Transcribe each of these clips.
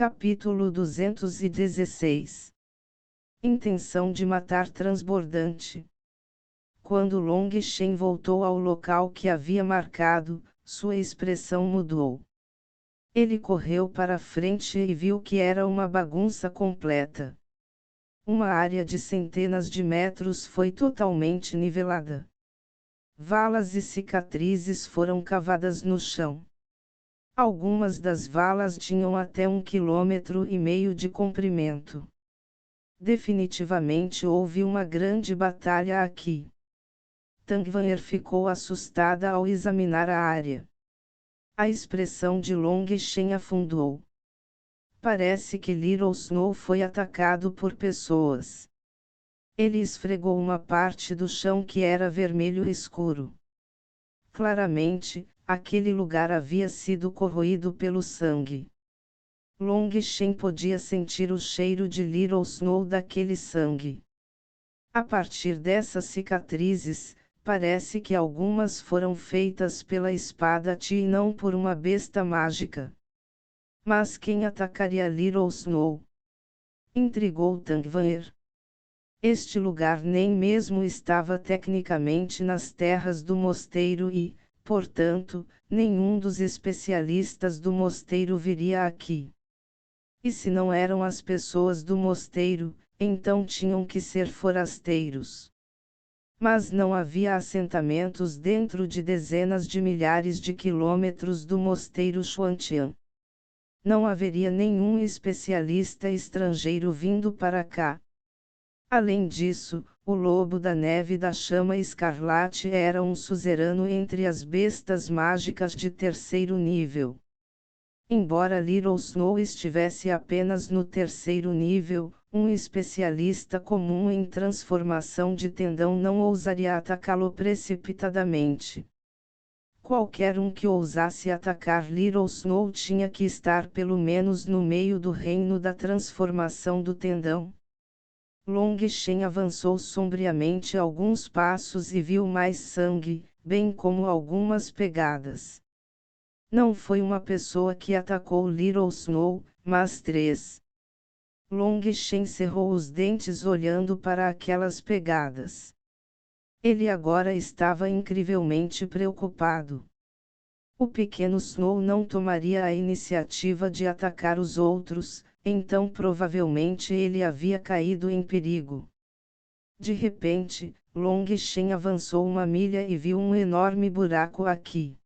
Capítulo 216. Intenção de matar transbordante. Quando Long Shen voltou ao local que havia marcado, sua expressão mudou. Ele correu para frente e viu que era uma bagunça completa. Uma área de centenas de metros foi totalmente nivelada. Valas e cicatrizes foram cavadas no chão. Algumas das valas tinham até 1,5 km de comprimento. Definitivamente houve uma grande batalha aqui. Tangvanger ficou assustada ao examinar a área. A expressão de Long Shen afundou. Parece que Little Snow foi atacado por pessoas. Ele esfregou uma parte do chão que era vermelho escuro. Claramente, aquele lugar havia sido corroído pelo sangue. Long Shen podia sentir o cheiro de Little Snow daquele sangue. A partir dessas cicatrizes, parece que algumas foram feitas pela espada Ti e não por uma besta mágica. Mas quem atacaria Little Snow? Intrigou Tangvanger. Este lugar nem mesmo estava tecnicamente nas terras do mosteiro e, portanto, nenhum dos especialistas do mosteiro viria aqui. E se não eram as pessoas do mosteiro, então tinham que ser forasteiros. Mas não havia assentamentos dentro de dezenas de milhares de quilômetros do mosteiro Xuantian. Não haveria nenhum especialista estrangeiro vindo para cá. Além disso, o lobo da neve da chama escarlate era um suzerano entre as bestas mágicas de terceiro nível. Embora Little Snow estivesse apenas no terceiro nível, um especialista comum em transformação de tendão não ousaria atacá-lo precipitadamente. Qualquer um que ousasse atacar Little Snow tinha que estar pelo menos no meio do reino da transformação do tendão. Long Shen avançou sombriamente alguns passos e viu mais sangue, bem como algumas pegadas. Não foi uma pessoa que atacou Little Snow, mas 3. Long Shen cerrou os dentes olhando para aquelas pegadas. Ele agora estava incrivelmente preocupado. O pequeno Snow não tomaria a iniciativa de atacar os outros, então provavelmente ele havia caído em perigo. De repente, Long Shen avançou 1 milha e viu um enorme buraco aqui.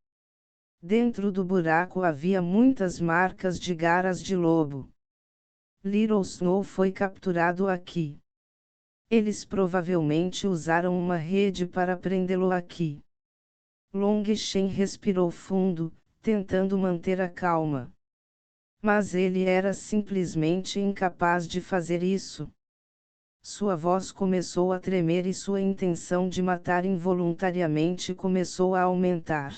Dentro do buraco havia muitas marcas de garras de lobo. Little Snow foi capturado aqui. Eles provavelmente usaram uma rede para prendê-lo aqui. Long Shen respirou fundo, tentando manter a calma. Mas ele era simplesmente incapaz de fazer isso. Sua voz começou a tremer e sua intenção de matar involuntariamente começou a aumentar.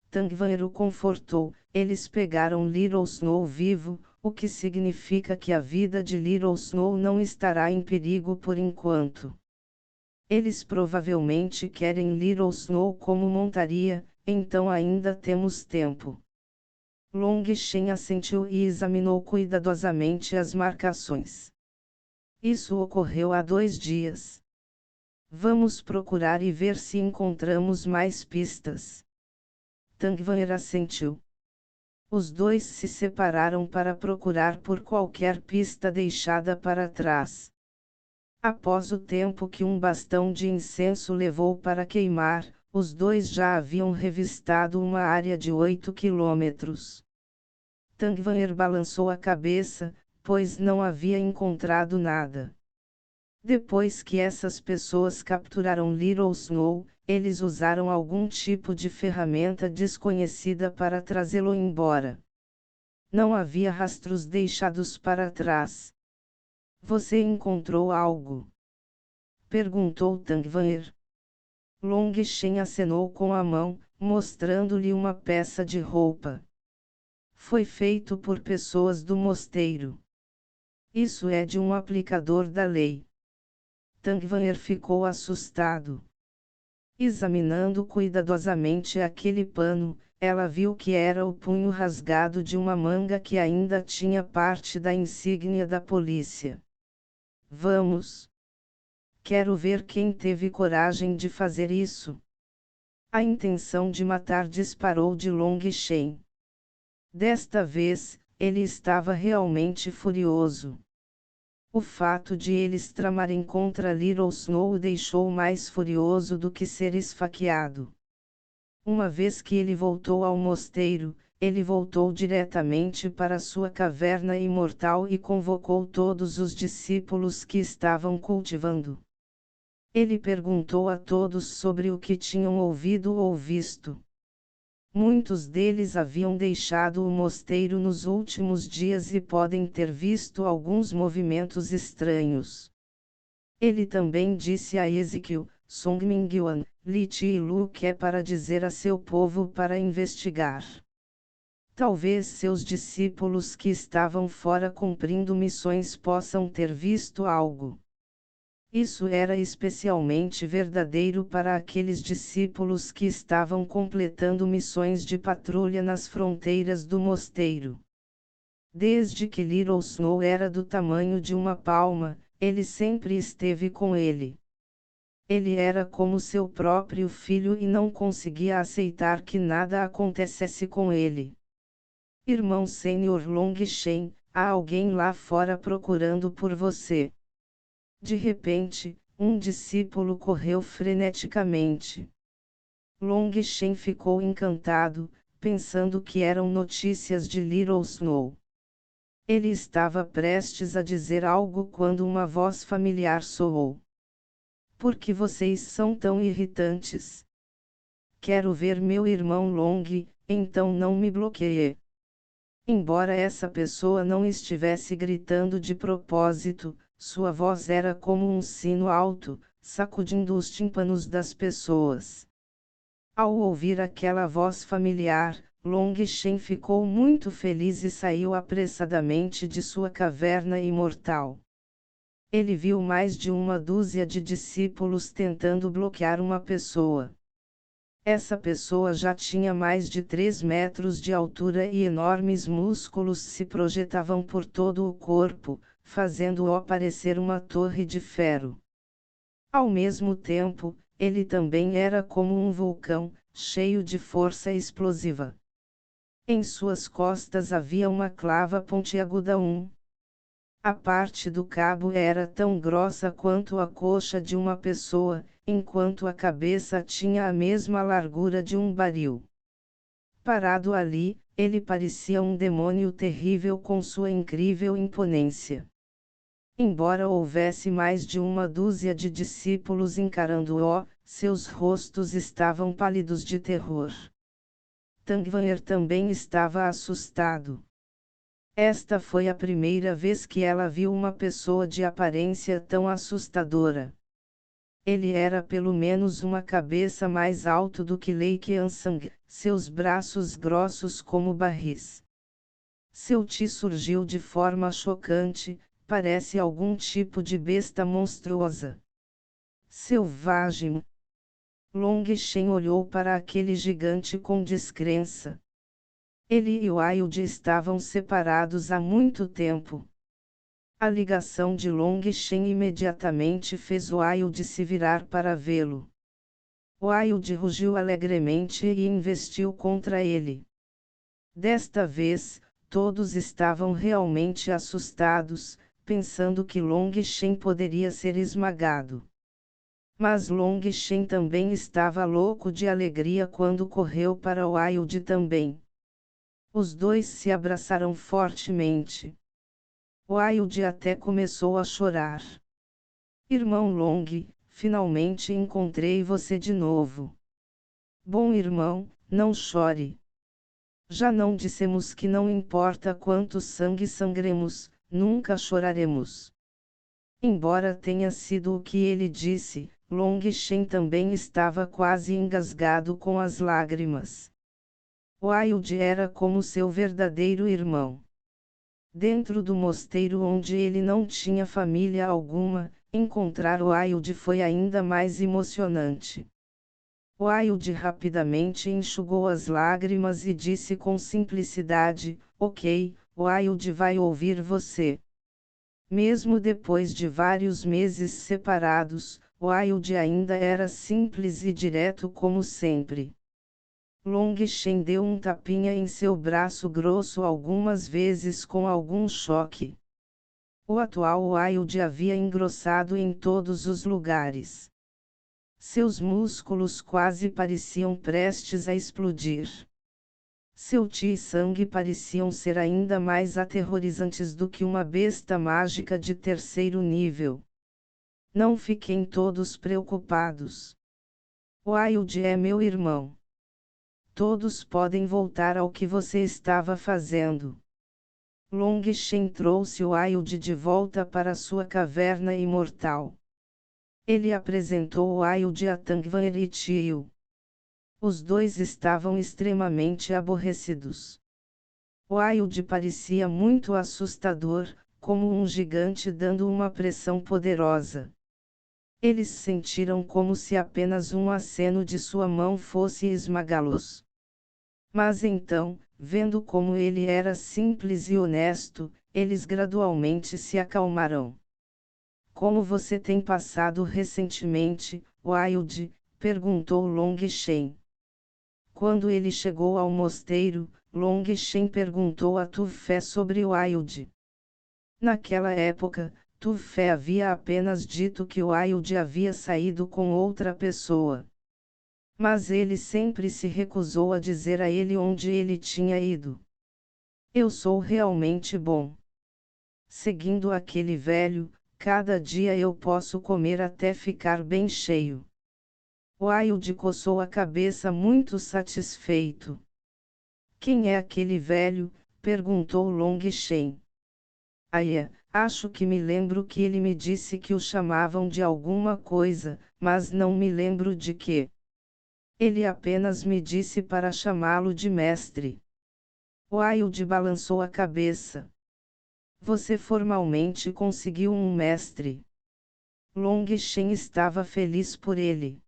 Tangvanger o confortou. Eles pegaram Little Snow vivo, o que significa que a vida de Little Snow não estará em perigo por enquanto. Eles provavelmente querem Little Snow como montaria, então ainda temos tempo. Long Shen assentiu e examinou cuidadosamente as marcações. Isso ocorreu há 2 dias. Vamos procurar e ver se encontramos mais pistas. Tangvanger assentiu. Os dois se separaram para procurar por qualquer pista deixada para trás. Após o tempo que um bastão de incenso levou para queimar, os dois já haviam revistado uma área de 8 quilômetros. Tangvanger balançou a cabeça, pois não havia encontrado nada. Depois que essas pessoas capturaram Little Snow, eles usaram algum tipo de ferramenta desconhecida para trazê-lo embora. Não havia rastros deixados para trás. Você encontrou algo? Perguntou Tangvanger. Long Shen acenou com a mão, mostrando-lhe uma peça de roupa. Foi feito por pessoas do mosteiro. Isso é de um aplicador da lei. Tangvanger ficou assustado. Examinando cuidadosamente aquele pano, ela viu que era o punho rasgado de uma manga que ainda tinha parte da insígnia da polícia. Vamos! Quero ver quem teve coragem de fazer isso. A intenção de matar disparou de Long Shen. Desta vez, ele estava realmente furioso. O fato de eles tramarem contra Little Snow o deixou mais furioso do que ser esfaqueado. Uma vez que ele voltou ao mosteiro, ele voltou diretamente para sua caverna imortal e convocou todos os discípulos que estavam cultivando. Ele perguntou a todos sobre o que tinham ouvido ou visto. Muitos deles haviam deixado o mosteiro nos últimos dias e podem ter visto alguns movimentos estranhos. Ele também disse a Ezequiel, Song Mingyuan, Li Chi e Lu que é para dizer a seu povo para investigar. Talvez seus discípulos que estavam fora cumprindo missões possam ter visto algo. Isso era especialmente verdadeiro para aqueles discípulos que estavam completando missões de patrulha nas fronteiras do mosteiro. Desde que Little Snow era do tamanho de uma palma, ele sempre esteve com ele. Ele era como seu próprio filho e não conseguia aceitar que nada acontecesse com ele. Irmão Sênior Long Shen, há alguém lá fora procurando por você. De repente, um discípulo correu freneticamente. Long Shen ficou encantado, pensando que eram notícias de Little Snow. Ele estava prestes a dizer algo quando uma voz familiar soou. Por que vocês são tão irritantes? Quero ver meu irmão Long, então não me bloqueie. Embora essa pessoa não estivesse gritando de propósito, sua voz era como um sino alto, sacudindo os tímpanos das pessoas. Ao ouvir aquela voz familiar, Long Shen ficou muito feliz e saiu apressadamente de sua caverna imortal. Ele viu mais de uma dúzia de discípulos tentando bloquear uma pessoa. Essa pessoa já tinha mais de 3 metros de altura e enormes músculos se projetavam por todo o corpo, fazendo-o parecer uma torre de ferro. Ao mesmo tempo, ele também era como um vulcão, cheio de força explosiva. Em suas costas havia uma clava pontiaguda. A parte do cabo era tão grossa quanto a coxa de uma pessoa, enquanto a cabeça tinha a mesma largura de um baril. Parado ali, ele parecia um demônio terrível com sua incrível imponência. Embora houvesse mais de uma dúzia de discípulos encarando-o, seus rostos estavam pálidos de terror. Tangvanher também estava assustado. Esta foi a primeira vez que ela viu uma pessoa de aparência tão assustadora. Ele era pelo menos uma cabeça mais alto do que Lei Qiansang, seus braços grossos como barris. Seu ti surgiu de forma chocante, parece algum tipo de besta monstruosa. Selvagem. Long Shen olhou para aquele gigante com descrença. Ele e Wild estavam separados há muito tempo. A ligação de Long Shen imediatamente fez Wild se virar para vê-lo. Wild rugiu alegremente e investiu contra ele. Desta vez, todos estavam realmente assustados, pensando que Long Shen poderia ser esmagado. Mas Long Shen também estava louco de alegria quando correu para Wild também. Os dois se abraçaram fortemente. Wild até começou a chorar. Irmão Long, finalmente encontrei você de novo. Bom irmão, não chore. Já não dissemos que não importa quanto sangue sangremos, nunca choraremos. Embora tenha sido o que ele disse, Long Shen também estava quase engasgado com as lágrimas. Wild era como seu verdadeiro irmão. Dentro do mosteiro onde ele não tinha família alguma, encontrar Wild foi ainda mais emocionante. Wilde rapidamente enxugou as lágrimas e disse com simplicidade: ok, Wilde vai ouvir você. Mesmo depois de vários meses separados, Wilde ainda era simples e direto como sempre. Long Shen deu um tapinha em seu braço grosso algumas vezes com algum choque. O atual Wilde havia engrossado em todos os lugares. Seus músculos quase pareciam prestes a explodir. Seu chi e sangue pareciam ser ainda mais aterrorizantes do que uma besta mágica de terceiro nível. Não fiquem todos preocupados. Wilde é meu irmão. Todos podem voltar ao que você estava fazendo. Long Shen trouxe Wilde de volta para sua caverna imortal. Ele apresentou Wilde a Tangvan e Tio. Os dois estavam extremamente aborrecidos. Wilde parecia muito assustador, como um gigante dando uma pressão poderosa. Eles sentiram como se apenas um aceno de sua mão fosse esmagá-los. Mas então, vendo como ele era simples e honesto, eles gradualmente se acalmaram. Como você tem passado recentemente, Wilde? Perguntou Long Shen. Quando ele chegou ao mosteiro, Long Shen perguntou a Tu Fé sobre Wilde. Naquela época, Tu Fé havia apenas dito que Wilde havia saído com outra pessoa. Mas ele sempre se recusou a dizer a ele onde ele tinha ido. Eu sou realmente bom. Seguindo aquele velho, cada dia eu posso comer até ficar bem cheio. Wilde coçou a cabeça muito satisfeito. Quem é aquele velho? Perguntou Long Shen. Acho que me lembro que ele me disse que o chamavam de alguma coisa, mas não me lembro de quê. Ele apenas me disse para chamá-lo de mestre. Wilde balançou a cabeça. Você formalmente conseguiu um mestre. Long Shen estava feliz por ele.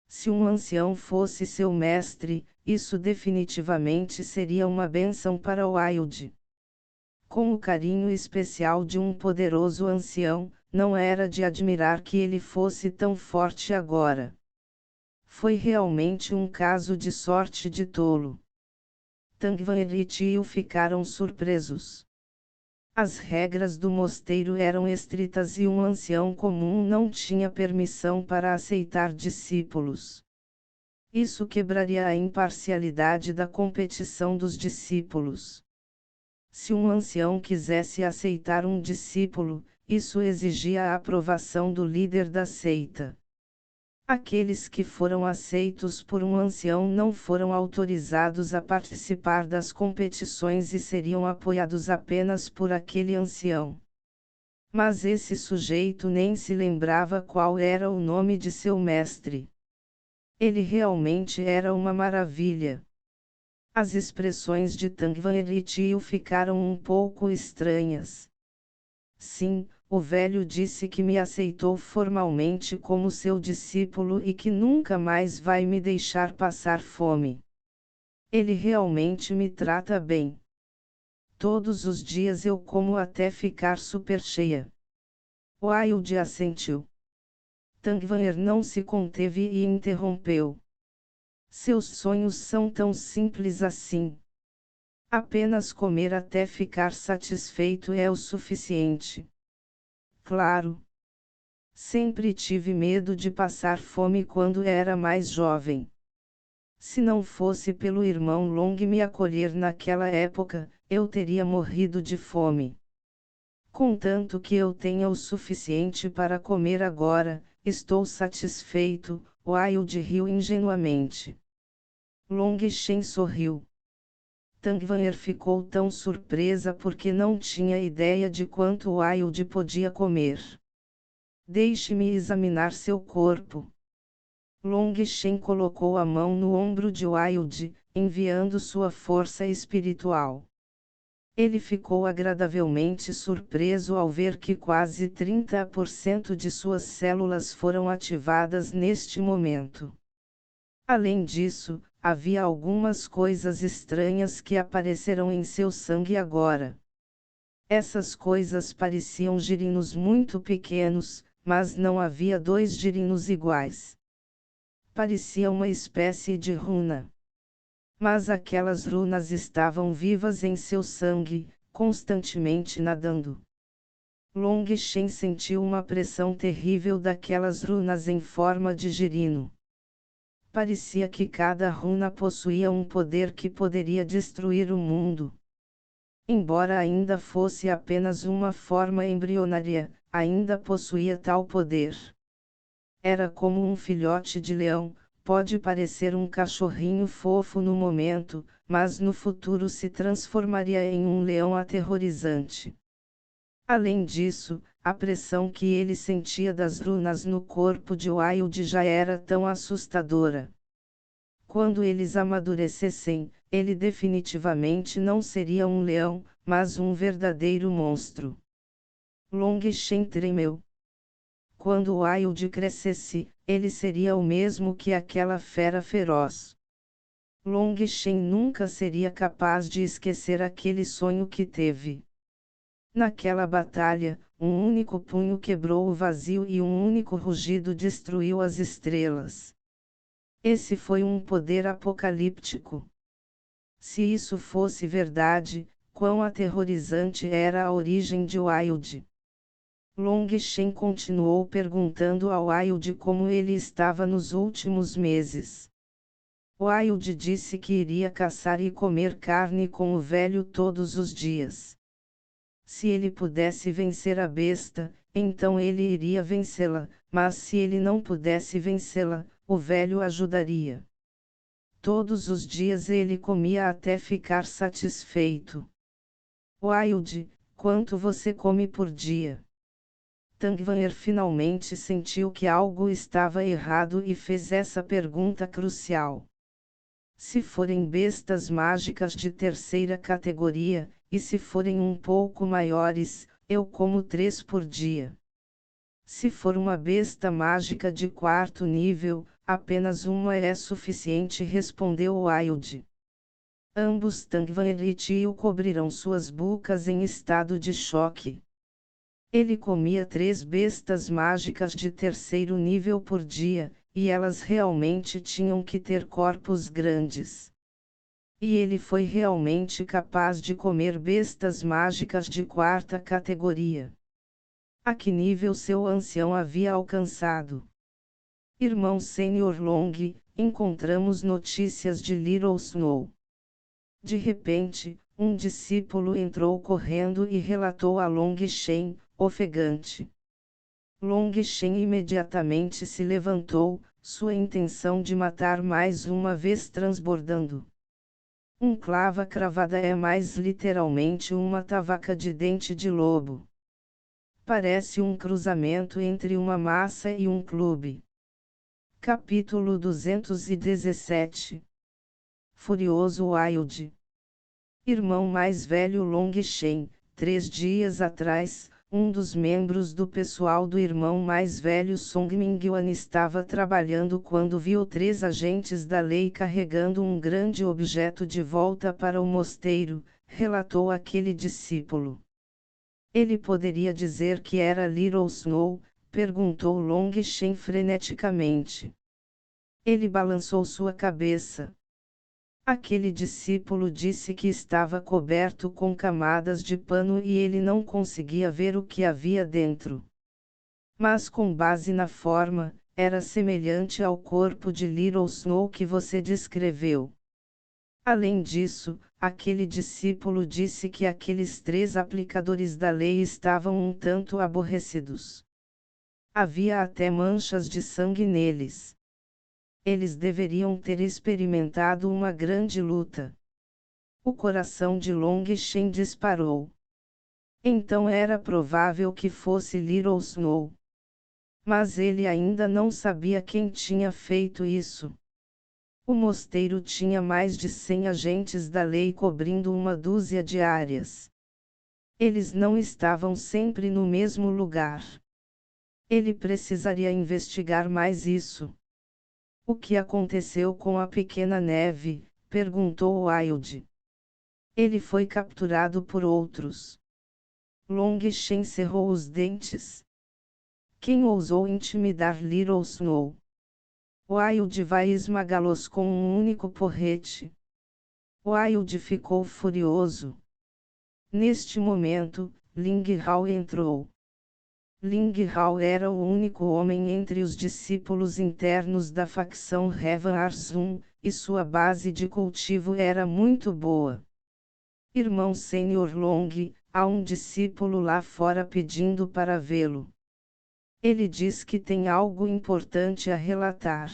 Se um ancião fosse seu mestre, isso definitivamente seria uma bênção para Wilde. Com o carinho especial de um poderoso ancião, não era de admirar que ele fosse tão forte agora. Foi realmente um caso de sorte de tolo. Tangvan e Tio ficaram surpresos. As regras do mosteiro eram estritas e um ancião comum não tinha permissão para aceitar discípulos. Isso quebraria a imparcialidade da competição dos discípulos. Se um ancião quisesse aceitar um discípulo, isso exigia a aprovação do líder da seita. Aqueles que foram aceitos por um ancião não foram autorizados a participar das competições e seriam apoiados apenas por aquele ancião. Mas esse sujeito nem se lembrava qual era o nome de seu mestre. Ele realmente era uma maravilha. As expressões de Tangvan e Tio ficaram um pouco estranhas. Sim, o velho disse que me aceitou formalmente como seu discípulo e que nunca mais vai me deixar passar fome. Ele realmente me trata bem. Todos os dias eu como até ficar super cheia. Wilde assentiu. Tangvaner não se conteve e interrompeu. Seus sonhos são tão simples assim. Apenas comer até ficar satisfeito é o suficiente. Claro. Sempre tive medo de passar fome quando era mais jovem. Se não fosse pelo irmão Long me acolher naquela época, eu teria morrido de fome. Contanto que eu tenha o suficiente para comer agora, estou satisfeito. Wilde riu ingenuamente. Long Shen sorriu. Tangvaner ficou tão surpresa porque não tinha ideia de quanto Wilde podia comer. Deixe-me examinar seu corpo. Long Shen colocou a mão no ombro de Wilde, enviando sua força espiritual. Ele ficou agradavelmente surpreso ao ver que quase 30% de suas células foram ativadas neste momento. Além disso, havia algumas coisas estranhas que apareceram em seu sangue agora. Essas coisas pareciam girinos muito pequenos, mas não havia dois girinos iguais. Parecia uma espécie de runa. Mas aquelas runas estavam vivas em seu sangue, constantemente nadando. Long Shen sentiu uma pressão terrível daquelas runas em forma de girino. Parecia que cada runa possuía um poder que poderia destruir o mundo. Embora ainda fosse apenas uma forma embrionária, ainda possuía tal poder. Era como um filhote de leão, pode parecer um cachorrinho fofo no momento, mas no futuro se transformaria em um leão aterrorizante. Além disso, a pressão que ele sentia das runas no corpo de Wild já era tão assustadora. Quando eles amadurecessem, ele definitivamente não seria um leão, mas um verdadeiro monstro. Long Shen tremeu. Quando Wild crescesse, ele seria o mesmo que aquela fera feroz. Long Shen nunca seria capaz de esquecer aquele sonho que teve. Naquela batalha, um único punho quebrou o vazio e um único rugido destruiu as estrelas. Esse foi um poder apocalíptico. Se isso fosse verdade, quão aterrorizante era a origem de Wild. Long Shen continuou perguntando ao Wild como ele estava nos últimos meses. Wild disse que iria caçar e comer carne com o velho todos os dias. Se ele pudesse vencer a besta, então ele iria vencê-la, mas se ele não pudesse vencê-la, o velho ajudaria. Todos os dias ele comia até ficar satisfeito. Wild, quanto você come por dia? Tangvanher finalmente sentiu que algo estava errado e fez essa pergunta crucial. Se forem bestas mágicas de terceira categoria, e se forem um pouco maiores, eu como 3 por dia. Se for uma besta mágica de 4º nível, apenas uma é suficiente, respondeu Wild. Ambos Tangvanher e Tio cobriram suas bocas em estado de choque. Ele comia 3 bestas mágicas de 3º nível por dia, e elas realmente tinham que ter corpos grandes. E ele foi realmente capaz de comer bestas mágicas de 4ª categoria. A que nível seu ancião havia alcançado? Irmão Sênior Long, encontramos notícias de Little Snow. De repente, um discípulo entrou correndo e relatou a Long Shen, ofegante. Long Shen imediatamente se levantou, sua intenção de matar mais uma vez transbordando. Um clava cravada é mais literalmente uma tavaca de dente de lobo. Parece um cruzamento entre uma massa e um clube. Capítulo 217. Furioso Wild. Irmão mais velho Long Shen, 3 dias atrás, um dos membros do pessoal do irmão mais velho Song Mingyuan estava trabalhando quando viu 3 agentes da lei carregando um grande objeto de volta para o mosteiro, relatou aquele discípulo. Ele poderia dizer que era Little Snow? Perguntou Long Shen freneticamente. Ele balançou sua cabeça. Aquele discípulo disse que estava coberto com camadas de pano e ele não conseguia ver o que havia dentro. Mas com base na forma, era semelhante ao corpo de Little Snow que você descreveu. Além disso, aquele discípulo disse que aqueles 3 aplicadores da lei estavam um tanto aborrecidos. Havia até manchas de sangue neles. Eles deveriam ter experimentado uma grande luta. O coração de Long Shen disparou. Então era provável que fosse Little Snow. Mas ele ainda não sabia quem tinha feito isso. O mosteiro tinha mais de 100 agentes da lei cobrindo uma dúzia de áreas. Eles não estavam sempre no mesmo lugar. Ele precisaria investigar mais isso. O que aconteceu com a pequena neve? Perguntou Wilde. Ele foi capturado por outros. Long Shen cerrou os dentes. Quem ousou intimidar Little Snow? Wilde vai esmagá-los com um único porrete. Wilde ficou furioso. Neste momento, Ling Hao entrou. Ling Hao era o único homem entre os discípulos internos da facção Heaven Arsum, e sua base de cultivo era muito boa. Irmão Sênior Long, há um discípulo lá fora pedindo para vê-lo. Ele diz que tem algo importante a relatar.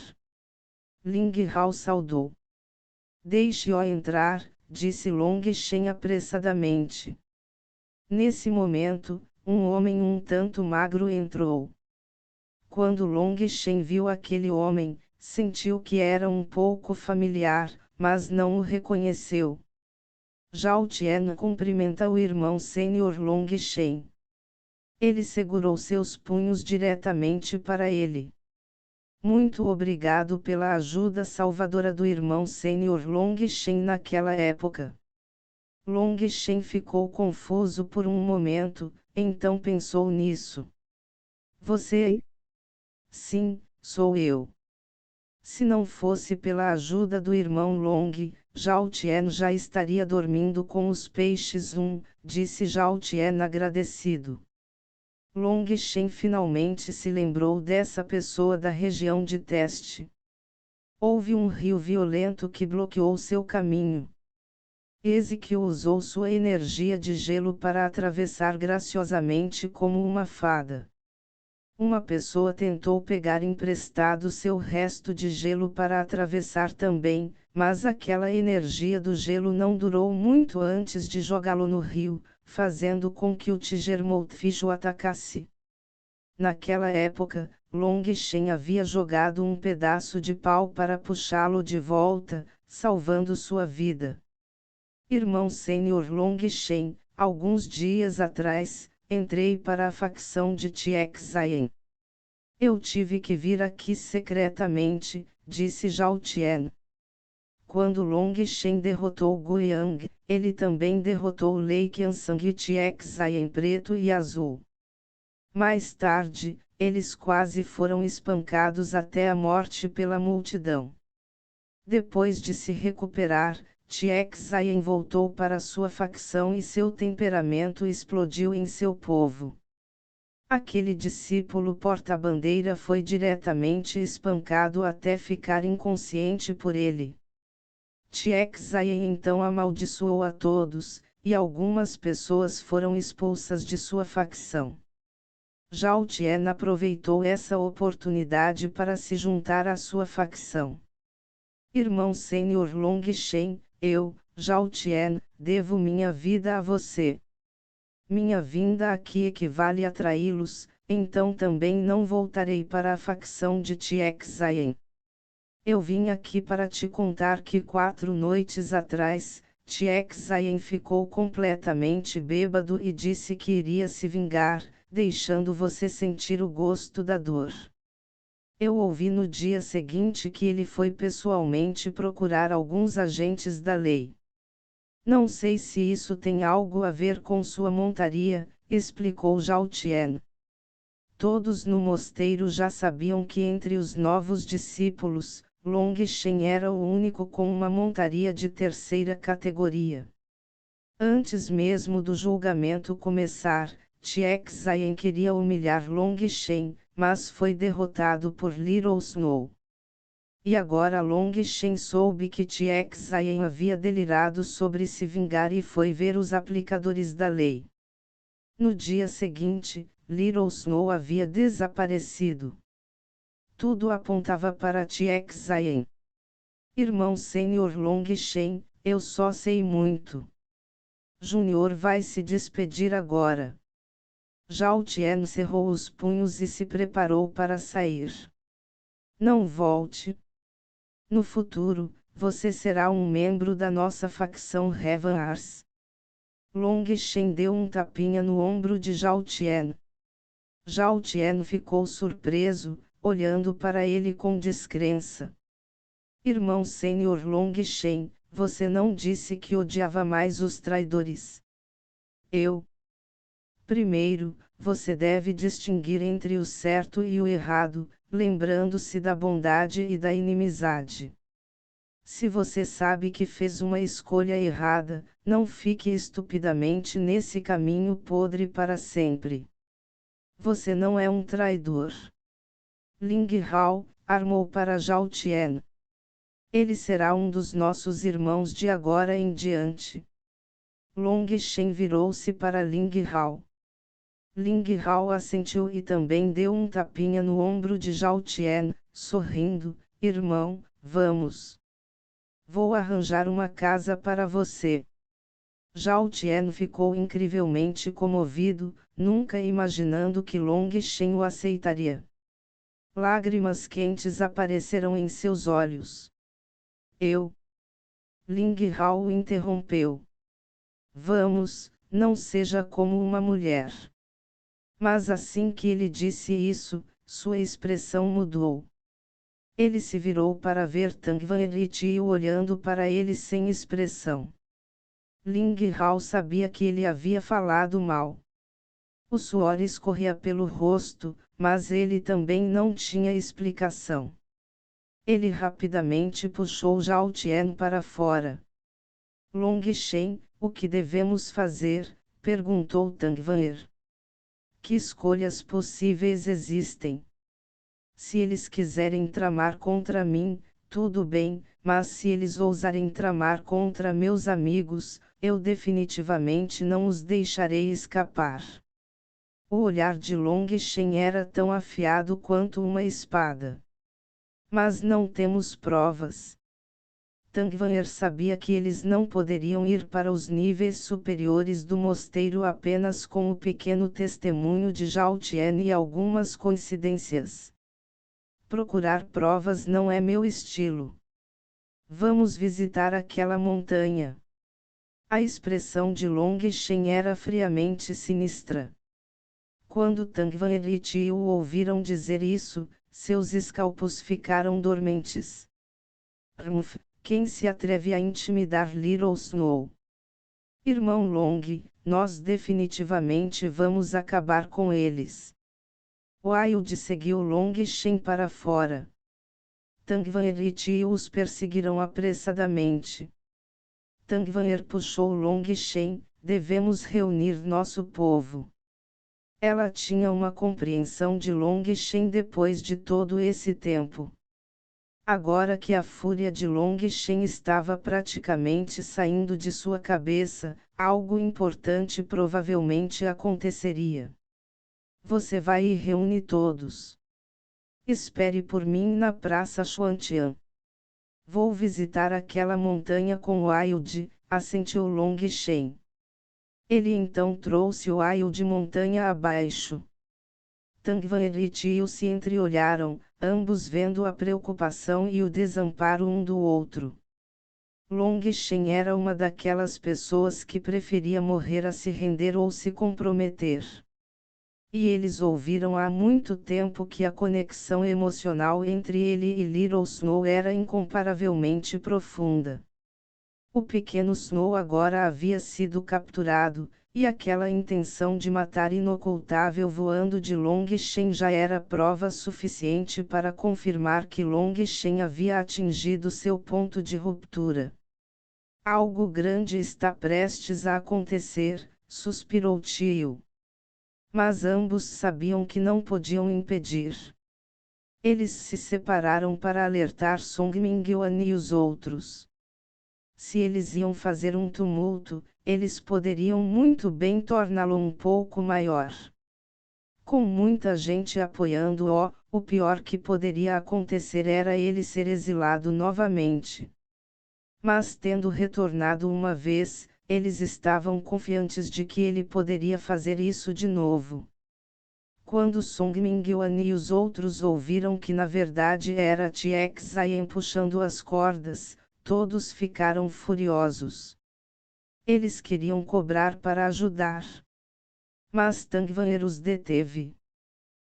Ling Hao saudou. Deixe-o entrar, disse Long Shen apressadamente. Nesse momento, um homem um tanto magro entrou. Quando Long Shen viu aquele homem, sentiu que era um pouco familiar, mas não o reconheceu. Zhao Tian cumprimenta o irmão sênior Long Shen. Ele segurou seus punhos diretamente para ele. Muito obrigado pela ajuda salvadora do irmão sênior Long Shen naquela época. Long Shen ficou confuso por um momento, então pensou nisso. Você? Sim, sou eu. Se não fosse pela ajuda do irmão Long, Zhao Tian já estaria dormindo com os peixes disse Zhao Tian agradecido. Long Shen finalmente se lembrou dessa pessoa da região de teste. Houve um rio violento que bloqueou seu caminho. Ezequiel usou sua energia de gelo para atravessar graciosamente como uma fada. Uma pessoa tentou pegar emprestado seu resto de gelo para atravessar também, mas aquela energia do gelo não durou muito antes de jogá-lo no rio, fazendo com que o Tigermouthfish o atacasse. Naquela época, Long Shen havia jogado um pedaço de pau para puxá-lo de volta, salvando sua vida. Irmão sênior Long Shen, alguns dias atrás, entrei para a facção de Tiexayen. Eu tive que vir aqui secretamente, disse Zhao Tian. Quando Long Shen derrotou Guiyang, ele também derrotou Lei Qiansang e Tiexayen preto e azul. Mais tarde, eles quase foram espancados até a morte pela multidão. Depois de se recuperar, Tiexayen voltou para sua facção e seu temperamento explodiu em seu povo. Aquele discípulo porta-bandeira foi diretamente espancado até ficar inconsciente por ele. Tiexayen então amaldiçoou a todos, e algumas pessoas foram expulsas de sua facção. Zhao Tian aproveitou essa oportunidade para se juntar à sua facção. Irmão sênior Long Shen, eu, Zhao Tian, devo minha vida a você. Minha vinda aqui equivale a traí-los, então também não voltarei para a facção de Tiexayen. Eu vim aqui para te contar que 4 noites atrás, Tiexayen ficou completamente bêbado e disse que iria se vingar, deixando você sentir o gosto da dor. Eu ouvi no dia seguinte que ele foi pessoalmente procurar alguns agentes da lei. Não sei se isso tem algo a ver com sua montaria, explicou Zhao Tian. Todos no mosteiro já sabiam que entre os novos discípulos, Long Shen era o único com uma montaria de terceira categoria. Antes mesmo do julgamento começar, Tiexayen queria humilhar Long Shen, mas foi derrotado por Little Snow. E agora Long Shen soube que Tiexayen havia delirado sobre se vingar e foi ver os aplicadores da lei. No dia seguinte, Little Snow havia desaparecido. Tudo apontava para Tiexayen. Irmão sênior Long Shen, eu só sei muito. Júnior vai se despedir agora. Zhao Tian cerrou os punhos e se preparou para sair. Não volte. No futuro, você será um membro da nossa facção Heaven Ars. Long Shen deu um tapinha no ombro de Zhao Tian. Zhao Tian ficou surpreso, olhando para ele com descrença. Irmão Sênior Long Shen, você não disse que odiava mais os traidores. Eu. Primeiro, você deve distinguir entre o certo e o errado, lembrando-se da bondade e da inimizade. Se você sabe que fez uma escolha errada, não fique estupidamente nesse caminho podre para sempre. Você não é um traidor. Ling Hao armou para Zhao Tian. Ele será um dos nossos irmãos de agora em diante. Long Shen virou-se para Ling Hao. Ling Hao assentiu e também deu um tapinha no ombro de Zhao Tian, sorrindo: irmão, vamos. Vou arranjar uma casa para você. Zhao Tian ficou incrivelmente comovido, nunca imaginando que Long Shen o aceitaria. Lágrimas quentes apareceram em seus olhos. Eu. Ling Hao o interrompeu. Vamos, não seja como uma mulher. Mas assim que ele disse isso, sua expressão mudou. Ele se virou para ver Tang Wanyitiu olhando para ele sem expressão. Ling Hao sabia que ele havia falado mal. O suor escorria pelo rosto, mas ele também não tinha explicação. Ele rapidamente puxou Zhao Tian para fora. Long Shen, o que devemos fazer? Perguntou Tang Wanyi. Que escolhas possíveis existem? Se eles quiserem tramar contra mim, tudo bem, mas se eles ousarem tramar contra meus amigos, eu definitivamente não os deixarei escapar. O olhar de Long Shen era tão afiado quanto uma espada. Mas não temos provas. Tang Wanyi sabia que eles não poderiam ir para os níveis superiores do mosteiro apenas com o pequeno testemunho de Zhao Tian e algumas coincidências. Procurar provas não é meu estilo. Vamos visitar aquela montanha. A expressão de Long Shen era friamente sinistra. Quando Tang Wanyi e Tio ouviram dizer isso, seus escalpos ficaram dormentes. Quem se atreve a intimidar Little Snow? Irmão Long, nós definitivamente vamos acabar com eles. Wild seguiu Long Shen para fora. Tang Wanyi e Tio os perseguiram apressadamente. Tang Wanyi puxou Long Shen: devemos reunir nosso povo. Ela tinha uma compreensão de Long Shen depois de todo esse tempo. Agora que a fúria de Long Shen estava praticamente saindo de sua cabeça, algo importante provavelmente aconteceria. Você vai e reúne todos. Espere por mim na Praça Xuantian. Vou visitar aquela montanha com Wild, assentiu Long Shen. Ele então trouxe Wild montanha abaixo. Tang Wanyi e Tio se entreolharam, ambos vendo a preocupação e o desamparo um do outro. Long Shen era uma daquelas pessoas que preferia morrer a se render ou se comprometer. E eles ouviram há muito tempo que a conexão emocional entre ele e Little Snow era incomparavelmente profunda. O pequeno Snow agora havia sido capturado, e aquela intenção de matar inocultável voando de Long Shen já era prova suficiente para confirmar que Long Shen havia atingido seu ponto de ruptura. Algo grande está prestes a acontecer, suspirou Tio. Mas ambos sabiam que não podiam impedir. Eles se separaram para alertar Song Mingyuan e os outros. Se eles iam fazer um tumulto, eles poderiam muito bem torná-lo um pouco maior. Com muita gente apoiando-o, o pior que poderia acontecer era ele ser exilado novamente. Mas tendo retornado uma vez, eles estavam confiantes de que ele poderia fazer isso de novo. Quando Song Mingyuan e os outros ouviram que na verdade era Tianxian puxando as cordas, todos ficaram furiosos. Eles queriam cobrar para ajudar. Mas Tang Wanyi os deteve.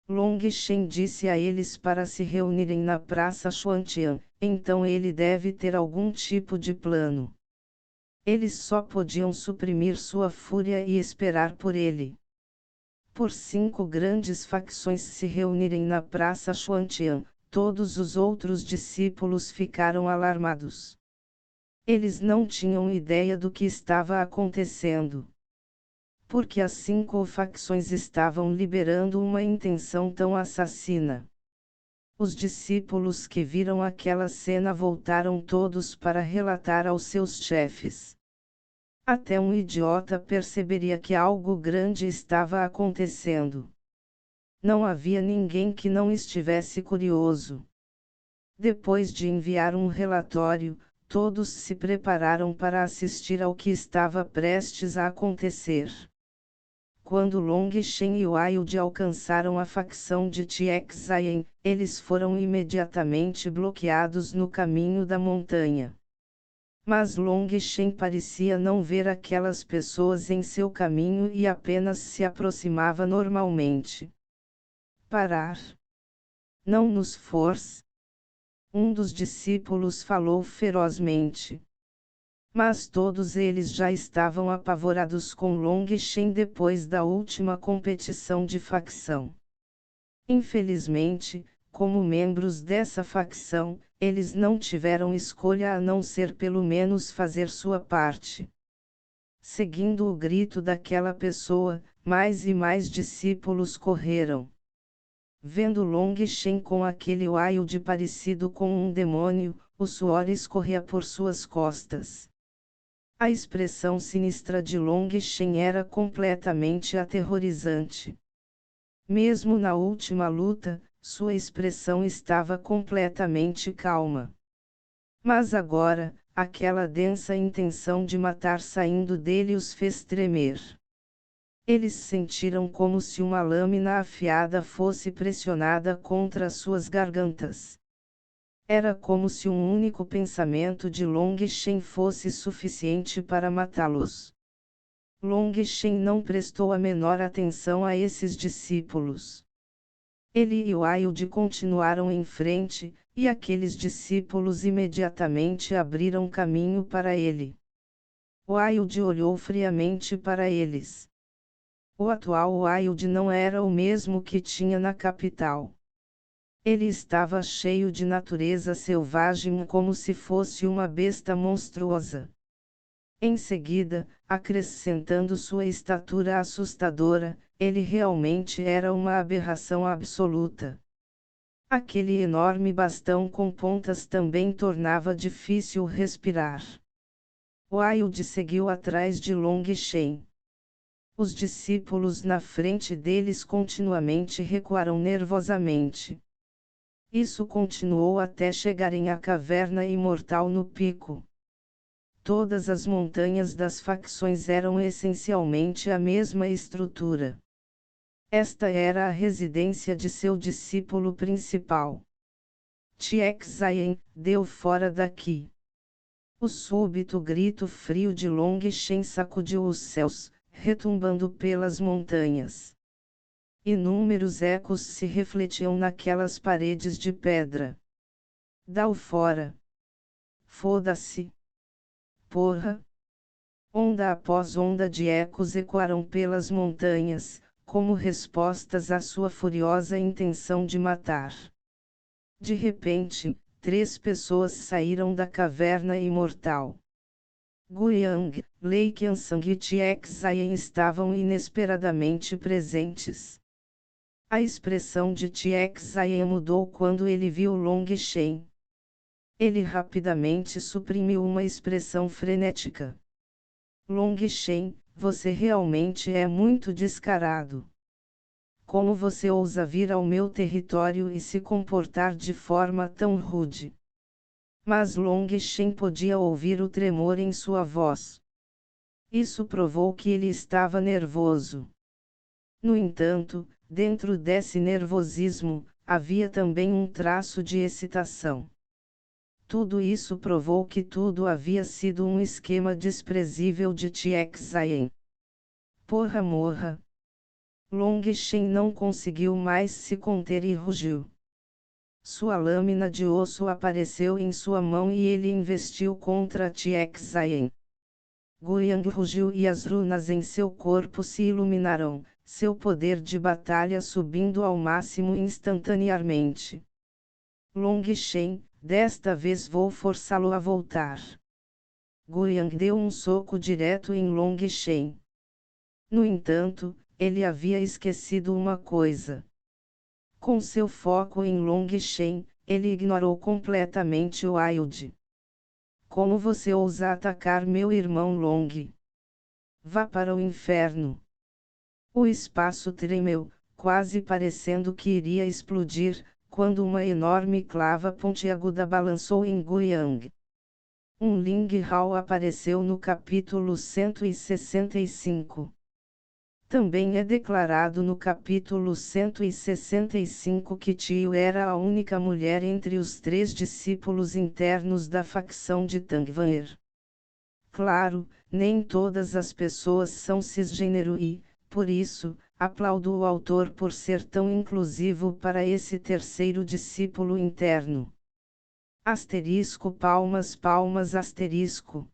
Long Shen disse a eles para se reunirem na Praça Xuantian: Então ele deve ter algum tipo de plano. Eles só podiam suprimir sua fúria e esperar por ele. Por 5 grandes facções se reunirem na Praça Xuantian, todos os outros discípulos ficaram alarmados. Eles não tinham ideia do que estava acontecendo. Porque as 5 facções estavam liberando uma intenção tão assassina. Os discípulos que viram aquela cena voltaram todos para relatar aos seus chefes. Até um idiota perceberia que algo grande estava acontecendo. Não havia ninguém que não estivesse curioso. Depois de enviar um relatório, todos se prepararam para assistir ao que estava prestes a acontecer. Quando Long Shen e Wild alcançaram a facção de Tiexayen, eles foram imediatamente bloqueados no caminho da montanha. Mas Long Shen parecia não ver aquelas pessoas em seu caminho e apenas se aproximava normalmente. Parar! Não nos force! Um dos discípulos falou ferozmente. Mas todos eles já estavam apavorados com Long Shen depois da última competição de facção. Infelizmente, como membros dessa facção, eles não tiveram escolha a não ser pelo menos fazer sua parte. Seguindo o grito daquela pessoa, mais e mais discípulos correram. Vendo Long Shen com aquele Wild parecido com um demônio, o suor escorria por suas costas. A expressão sinistra de Long Shen era completamente aterrorizante. Mesmo na última luta, sua expressão estava completamente calma. Mas agora, aquela densa intenção de matar saindo dele os fez tremer. Eles sentiram como se uma lâmina afiada fosse pressionada contra suas gargantas. Era como se um único pensamento de Long Shen fosse suficiente para matá-los. Long Shen não prestou a menor atenção a esses discípulos. Ele e Wild continuaram em frente, e aqueles discípulos imediatamente abriram caminho para ele. Wild olhou friamente para eles. O atual Wild não era o mesmo que tinha na capital. Ele estava cheio de natureza selvagem como se fosse uma besta monstruosa. Em seguida, acrescentando sua estatura assustadora, ele realmente era uma aberração absoluta. Aquele enorme bastão com pontas também tornava difícil respirar. Wild seguiu atrás de Long Shen. Os discípulos na frente deles continuamente recuaram nervosamente. Isso continuou até chegarem à caverna imortal no pico. Todas as montanhas das facções eram essencialmente a mesma estrutura. Esta era a residência de seu discípulo principal. Tiexayen, deu fora daqui. O súbito grito frio de Long Shen sacudiu os céus, retumbando pelas montanhas. Inúmeros ecos se refletiam naquelas paredes de pedra. Dá-o fora. Foda-se. Porra! Onda após onda de ecos ecoaram pelas montanhas, como respostas à sua furiosa intenção de matar. De repente, 3 pessoas saíram da caverna imortal. Guiyang, Lei Qiansang e Tiexayen estavam inesperadamente presentes. A expressão de Tiexayen mudou quando ele viu Long Shen. Ele rapidamente suprimiu uma expressão frenética. Long Shen, você realmente é muito descarado. Como você ousa vir ao meu território e se comportar de forma tão rude? Mas Long Shen podia ouvir o tremor em sua voz. Isso provou que ele estava nervoso. No entanto, dentro desse nervosismo, havia também um traço de excitação. Tudo isso provou que tudo havia sido um esquema desprezível de Tiexayen. Porra morra! Long Shen não conseguiu mais se conter e rugiu. Sua lâmina de osso apareceu em sua mão e ele investiu contra Tiexayen. Guiyang rugiu e as runas em seu corpo se iluminaram, seu poder de batalha subindo ao máximo instantaneamente. Long Shen, desta vez vou forçá-lo a voltar. Guiyang deu um soco direto em Long Shen. No entanto, ele havia esquecido uma coisa. Com seu foco em Long Shen, ele ignorou completamente o Wild. Como você ousa atacar meu irmão Long? Vá para o inferno. O espaço tremeu, quase parecendo que iria explodir, quando uma enorme clava pontiaguda balançou em Guiyang. Um Ling Hao apareceu no capítulo 165. Também é declarado no capítulo 165 que Tio era a única mulher entre os 3 discípulos internos da facção de Tangvanher. Claro, nem todas as pessoas são cisgênero e, por isso, aplaudo o autor por ser tão inclusivo para esse terceiro discípulo interno. Asterisco palmas palmas asterisco.